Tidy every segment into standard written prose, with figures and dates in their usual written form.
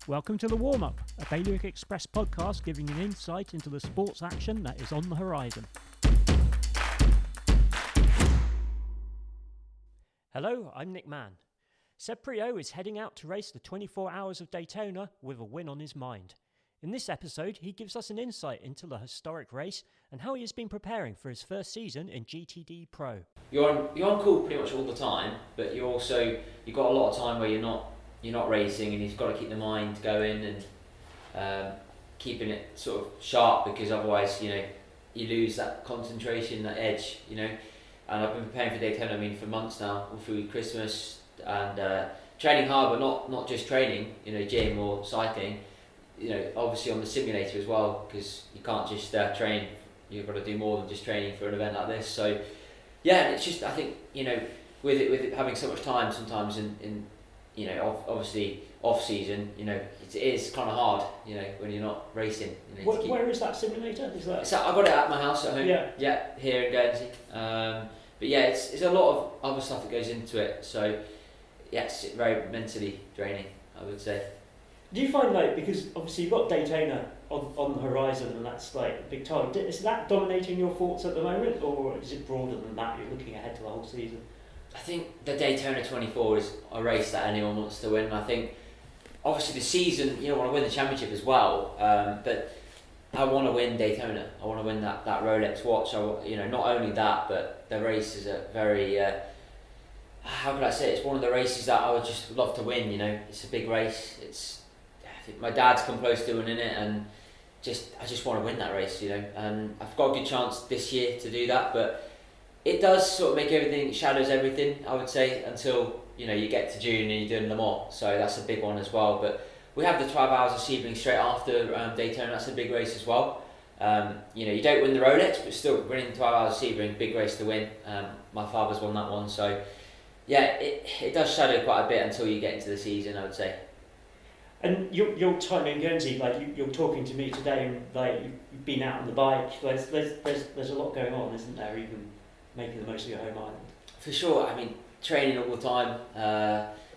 Welcome to The Warm-Up, a Bailiwick Express podcast giving you an insight into the sports action that is on the horizon. Hello, I'm Nick Mann. Seb Priaulx is heading out to race the 24 Hours of Daytona with a win on his mind. In this episode, he gives us an insight into the historic race and how he has been preparing for his first season in GTD Pro. You're on call pretty much all the time, but you've got a lot of time where you're not racing, and you've got to keep the mind going and keeping it sort of sharp, because otherwise you lose that concentration, that edge, And I've been preparing for Daytona for months now, all through Christmas, and training hard, but not just training, gym or cycling, obviously on the simulator as well, because you can't just train. You've got to do more than just training for an event like this. So yeah, it's just, I think, with it having so much time sometimes in obviously off season, it is kind of hard, when you're not racing. Where is that simulator? So I got it at my house at home. Yeah, here in Guernsey. But yeah, it's a lot of other stuff that goes into it. So yeah, it's very mentally draining, I would say. Do you find, because obviously you've got Daytona on the horizon, and that's a big target, is that dominating your thoughts at the moment, or is it broader than that? You're looking ahead to the whole season? I think the Daytona 24 is a race that anyone wants to win. I think obviously the season, you want to win the championship as well, but I want to win Daytona. I want to win that Rolex watch. Not only that, but the race is a very how could I say it? It's one of the races that I would just love to win. It's a big race. I think my dad's come close to winning it, and I just want to win that race. And I've got a good chance this year to do that, but it does sort of make everything, shadows everything, I would say, until you get to June and you're doing them all. So that's a big one as well. But we have the 12 Hours of Sebring straight after Daytona. That's a big race as well. You don't win the Rolex, but still winning 12 Hours of Sebring, big race to win. My father's won that one, so yeah, it does shadow quite a bit until you get into the season, I would say. And your time in Guernsey, you're talking to me today, and you've been out on the bike. There's a lot going on, isn't there? Even making the most of your home island. For sure. Training all the time,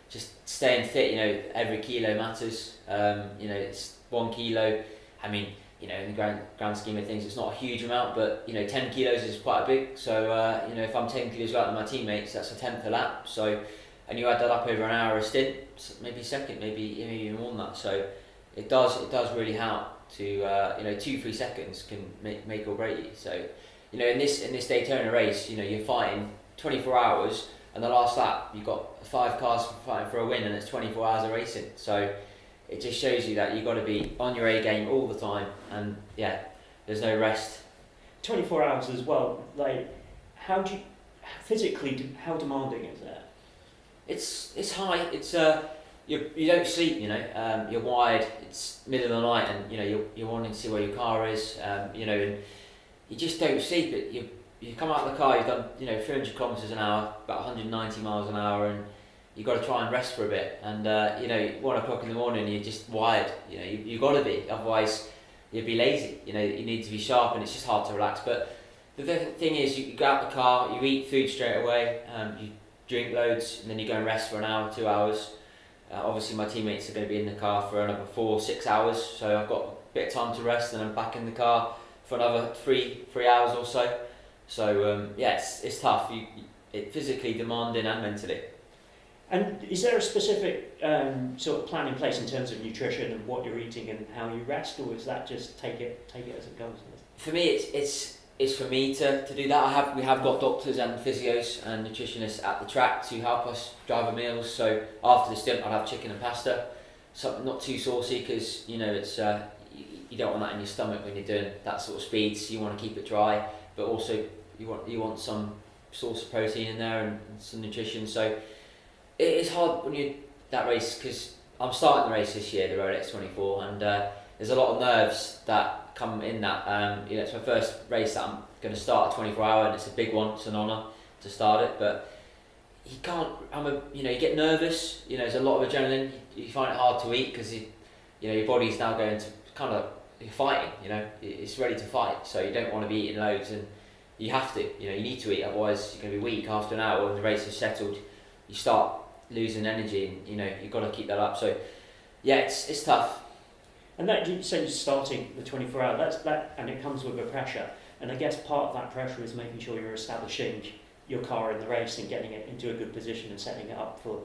just staying fit. Every kilo matters. It's 1 kilo. In the grand scheme of things, it's not a huge amount, but 10 kilos is quite big. So if I'm 10 kilos lighter than my teammates, that's a tenth a lap. So, and you add that up over an hour a stint, maybe second, maybe even more than that. So it does really help to 2-3 seconds can make or break you. So in this Daytona race, you're fighting 24 hours, and the last lap you've got 5 cars fighting for a win, and it's 24 hours of racing. So it just shows you that you've got to be on your A game all the time, and yeah, there's no rest. 24 hours as well. How do you physically? How demanding is that? It's high. It's you don't sleep. You're wired. It's middle of the night, and you're wanting to see where your car is. And you just don't sleep. You come out of the car. You've done 300 kilometers an hour, about 190 miles an hour, and you've got to try and rest for a bit. And 1 o'clock in the morning, you're just wired. You've got to be. Otherwise, you'd be lazy. You need to be sharp, and it's just hard to relax. But the thing is, you go out the car, you eat food straight away, you drink loads, and then you go and rest for an hour, 2 hours. Obviously, my teammates are going to be in the car for another 4-6 hours, so I've got a bit of time to rest, and I'm back in the car for another 3 hours or so. So it's tough. It's physically demanding and mentally. And is there a specific sort of plan in place in terms of nutrition and what you're eating and how you rest, or is that just take it as it goes? For me, it's for me to do that. We have got doctors and physios and nutritionists at the track to help us drive our meals. So after the stint, I'll have chicken and pasta, something not too saucy, because it's you don't want that in your stomach when you're doing that sort of speeds. You want to keep it dry, but also you want some source of protein in there and some nutrition. So it is hard when you that race, because I'm starting the race this year, the Rolex 24, and there's a lot of nerves that come in that. It's my first race that I'm going to start a 24 hour, and it's a big one. It's an honour to start it, but you can't. You get nervous. There's a lot of adrenaline. You find it hard to eat because your body's now going to kind of, you're fighting. It's ready to fight, so you don't want to be eating loads, and you have to. You need to eat, otherwise you're going to be weak after an hour. When the race is settled, you start losing energy, and you've got to keep that up. So Yeah, it's tough. And that you say you're starting the 24 hour, and it comes with a pressure. And I guess part of that pressure is making sure you're establishing your car in the race and getting it into a good position and setting it up for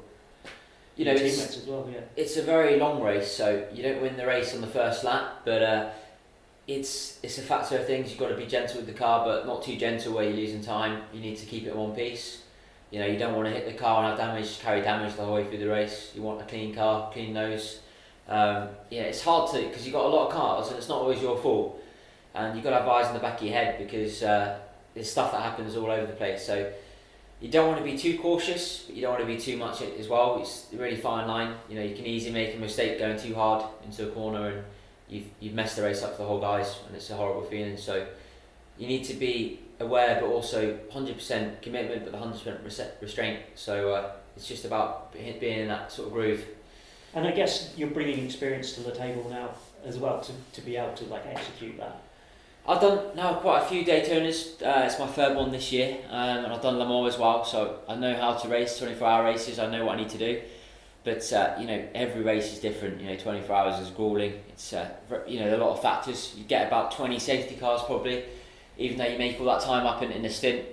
your teammates as well. Yeah, it's a very long race, so you don't win the race on the first lap, but it's a factor of things. You've got to be gentle with the car, but not too gentle where you're losing time. You need to keep it in one piece. You know, you don't want to hit the car and have carry damage the whole way through the race. You want a clean car, clean nose. It's hard to, because you've got a lot of cars and it's not always your fault. And you've got to have eyes in the back of your head because there's stuff that happens all over the place. So you don't want to be too cautious, but you don't want to be too much as well. It's a really fine line. You know, you can easily make a mistake going too hard into a corner and you've messed the race up for the whole guys, and it's a horrible feeling. So you need to be aware, but also 100% commitment, but 100% restraint. So it's just about being in that sort of groove. And I guess you're bringing experience to the table now as well to be able to execute that. I've done now quite a few Daytonas. It's my third one this year, and I've done Le Mans as well. So I know how to race 24-hour races. I know what I need to do. But every race is different. 24 hours is grueling. It's a lot of factors. You get about 20 safety cars probably. Even though you make all that time up in a stint,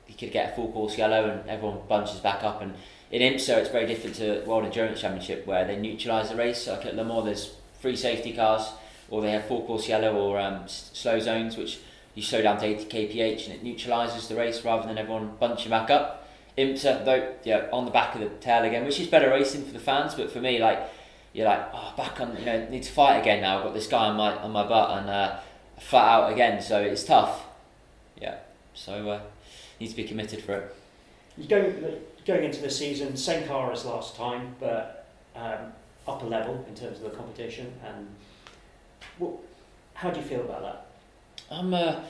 you could get a full course yellow and everyone bunches back up. And in IMSA, it's very different to World Endurance Championship where they neutralise the race. So like at Le Mans, there's 3 safety cars, or they have full course yellow or slow zones, which you slow down to 80 kph and it neutralises the race rather than everyone bunching back up. IMSA, though, on the back of the tail again, which is better racing for the fans, but for me, you're back on, need to fight again now. I've got this guy on my butt and flat out again, so it's tough. Yeah, so need to be committed for it. You're going into the season, same car as last time, but upper level in terms of the competition. And how do you feel about that? I'm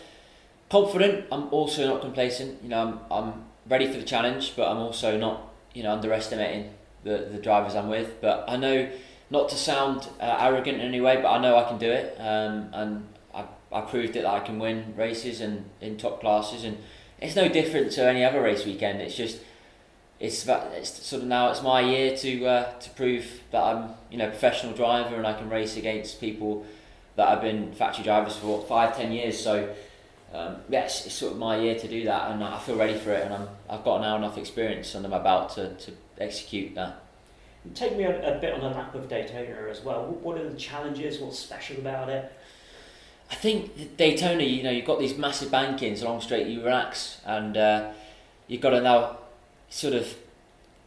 confident. I'm also not complacent. I'm ready for the challenge, but I'm also not, underestimating the drivers I'm with. But I know, not to sound arrogant in any way, but I know I can do it. And I proved it that I can win races and in top classes, and it's no different to any other race weekend. It's just it's sort of now it's my year to prove that I'm a professional driver and I can race against people that have been factory drivers for 5-10 years. So yes, it's sort of my year to do that, and I feel ready for it, and I've got now enough experience under my belt to execute that. Take me a bit on a lap of Daytona as well. What are the challenges? What's special about it? I think Daytona, you've got these massive bankings along straight, you relax, and you've got to now sort of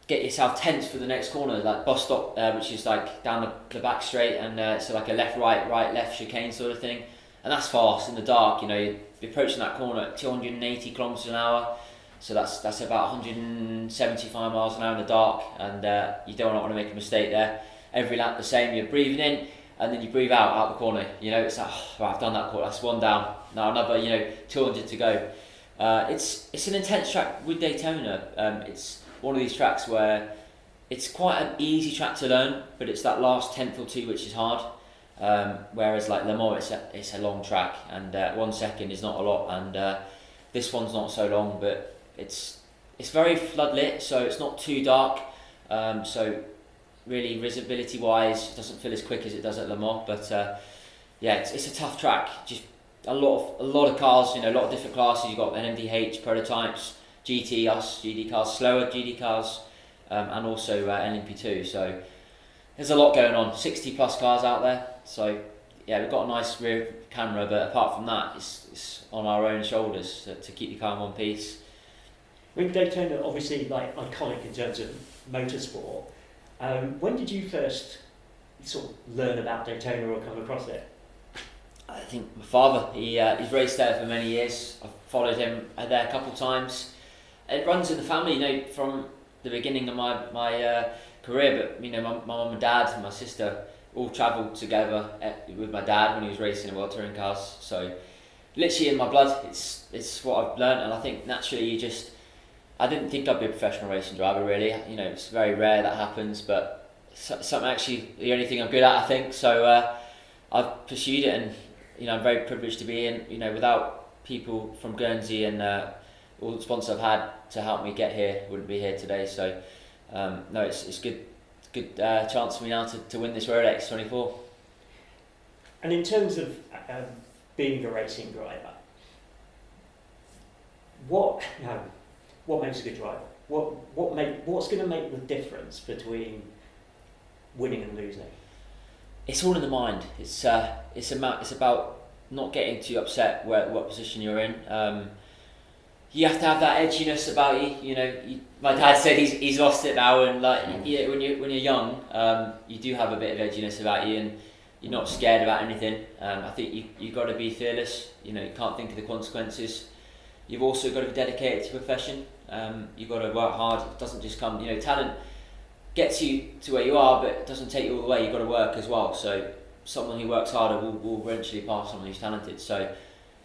get yourself tense for the next corner, like bus stop, which is like down the back straight, and so like a left, right, left chicane sort of thing, and that's fast in the dark. You're approaching that corner at 280 kilometers an hour, so that's about 175 miles an hour in the dark, and you don't want to make a mistake there. Every lap the same, you're breathing in and then you breathe out the corner. It's like, I've done that corner, that's one down, now another 200 to go. It's an intense track with Daytona. It's one of these tracks where it's quite an easy track to learn, but it's that last tenth or two which is hard. Whereas like Le Mans, it's a long track, and 1 second is not a lot, and this one's not so long, but it's very floodlit, so it's not too dark. So really visibility wise, it doesn't feel as quick as it does at Le Mans, but it's a tough track. Just a lot of cars, a lot of different classes. You've got NMDH prototypes, GT cars, slower GT cars, and also LMP2. So there's a lot going on. 60 plus cars out there. So we've got a nice rear camera, but apart from that, it's on our own shoulders to keep the car in one piece. With Daytona, obviously iconic in terms of motorsport. When did you first sort of learn about Daytona or come across it? I think my father, he's raced there for many years. I've followed him there a couple of times. It runs in the family, from the beginning of my career, but my mum and dad and my sister all travelled together with my dad when he was racing in World Touring Cars. So literally in my blood, it's what I've learned, and I think naturally I didn't think I'd be a professional racing driver really. It's very rare that happens, but something actually the only thing I'm good at, I think. So I've pursued it, and I'm very privileged to be in. Without people from Guernsey and all the sponsors I've had to help me get here, wouldn't be here today. So no, it's good good chance for me now to win this Rolex 24. And in terms of being a racing driver, what makes a good driver? What's going to make the difference between winning and losing? It's all in the mind. It's about not getting too upset what position you're in. You have to have that edginess about you. You know, my dad said he's lost it now, and when you're young, you do have a bit of edginess about you, and you're not scared about anything. I think you got to be fearless. You know, you can't think of the consequences. You've also got to be dedicated to profession. You've got to work hard. It doesn't just come. You know, talent gets you to where you are, but it doesn't take you all the way. You've got to work as well. So someone who works harder will eventually pass someone who's talented. So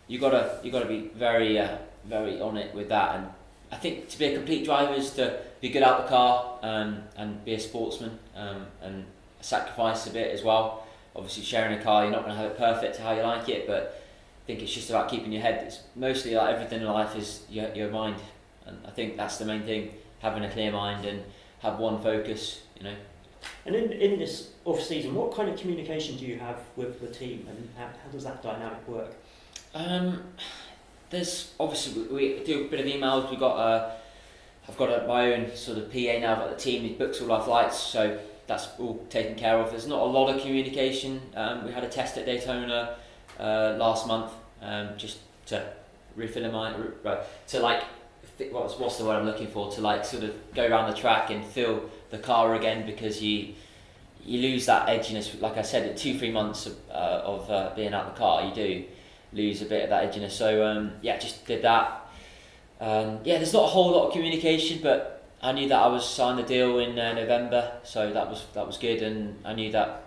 you got to be very on it with that. And I think to be a complete driver is to be good out the car and be a sportsman and sacrifice a bit as well. Obviously, sharing a car, you're not going to have it perfect to how you like it, but I think it's just about keeping your head. It's mostly like everything in life is your mind, and I think that's the main thing: having a clear mind and have one focus. You know. And in this off season, what kind of communication do you have with the team, and how does that dynamic work? There's obviously we do a bit of emails. I've got my own sort of PA now. I've got the team who books all our flights, so that's all taken care of. There's not a lot of communication. We had a test at Daytona last month, just to refill in my to like what's the word I'm looking for, to like sort of go around the track and feel the car again, because you lose that edginess. Like I said, in 2-3 months of being out the car, you do lose a bit of that edginess. So just did that. There's not a whole lot of communication, but I knew that I was signed the deal in November, so that was good, and I knew that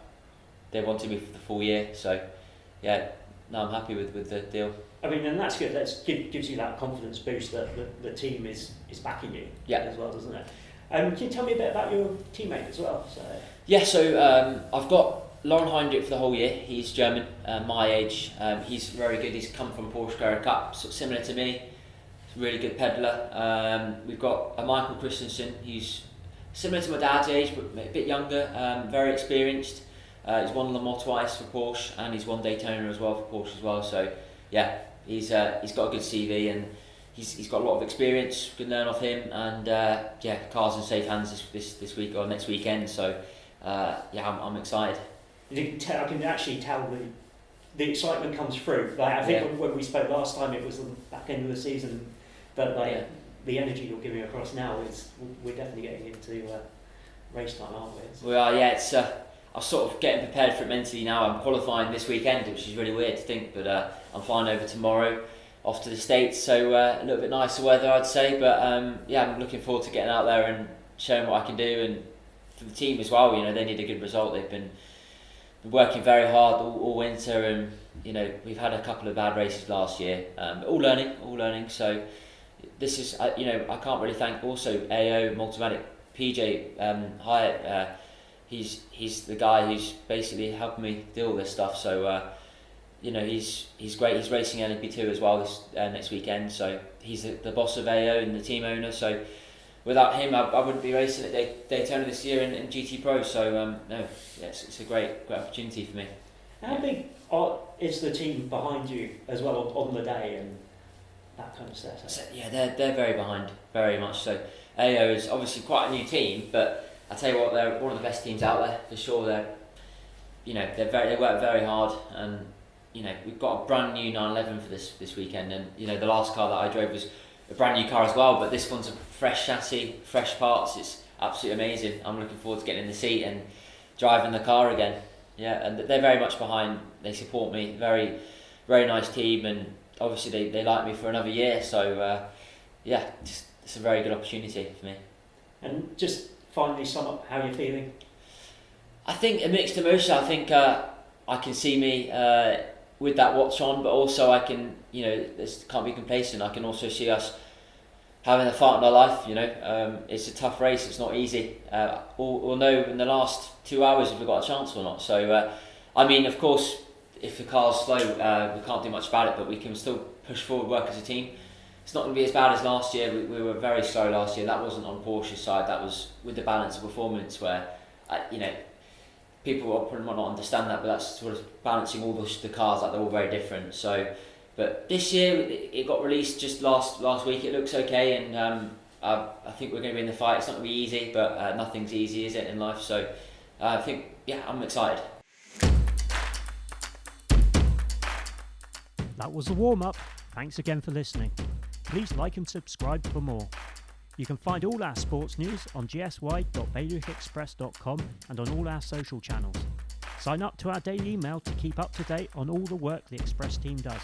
they wanted me for the full year. So now I'm happy with the deal. I mean, and that's good. That gives you that confidence boost that the team is backing you as well, doesn't it? Can you tell me a bit about your teammate as well? So I've got Lauren Heinrich for the whole year. He's German, my age. He's very good. He's come from Porsche Carrera Cup, sort of similar to me. He's a really good peddler. We've got Michael Christensen. He's similar to my dad's age, but a bit younger. Very experienced. He's won Le Mans twice for Porsche, and he's won Daytona as well for Porsche as well. So he's got a good CV, and he's got a lot of experience. Can learn off him, and car's in safe hands this week or next weekend. So I'm excited. I can actually tell the excitement comes through. Like, I think when we spoke last time, it was the back end of the season, but the energy you're giving across now is we're definitely getting into race time, aren't we? We are. It's I'm sort of getting prepared for it mentally now. I'm qualifying this weekend, which is really weird to think, but I'm flying over tomorrow off to the States, so a little bit nicer weather, I'd say. But I'm looking forward to getting out there and showing what I can do, and for the team as well. You know, they need a good result. They've been working very hard all winter, and you know, we've had a couple of bad races last year, but all learning. So this is I can't really thank also AO Multimatic PJ Hyatt. He's the guy who's basically helping me do all this stuff. So he's great. He's racing LMP2 as well this next weekend. So he's the boss of AO and the team owner. So without him, I wouldn't be racing at Daytona this year in GT Pro. So it's a great opportunity for me. How big is the team behind you as well on the day and that kind of stuff? So, they're very behind, very much so. AO is obviously quite a new team, but I tell you what, they're one of the best teams out there for sure. They work very hard, and we've got a brand new 911 for this weekend, and the last car that I drove was a brand new car as well, but this one's a fresh chassis, fresh parts. It's absolutely amazing. I'm looking forward to getting in the seat and driving the car again. And they're very much behind. They support me. Very, very nice team, and obviously they like me for another year. So it's a very good opportunity for me. And just finally sum up how you're feeling. I think a mixed emotion. I think I can see me with that watch on, but also I can, can't be complacent. I can also see us having a fight in our life. It's a tough race. It's not easy. We'll know in the last 2 hours if we've got a chance or not. So, of course, if the car's slow, we can't do much about it, but we can still push forward, work as a team. It's not going to be as bad as last year. We were very slow last year. That wasn't on Porsche's side. That was with the balance of performance, where people will probably might not understand that, but that's sort of balancing all the cars, like they're all very different. So, but this year it got released just last week. It looks okay, and I think we're going to be in the fight. It's not going to be easy, but nothing's easy, is it, in life? So I think, I'm excited. That was the warm-up. Thanks again for listening. Please like and subscribe for more. You can find all our sports news on gsy.bailiwickexpress.com and on all our social channels. Sign up to our daily email to keep up to date on all the work the Express team does.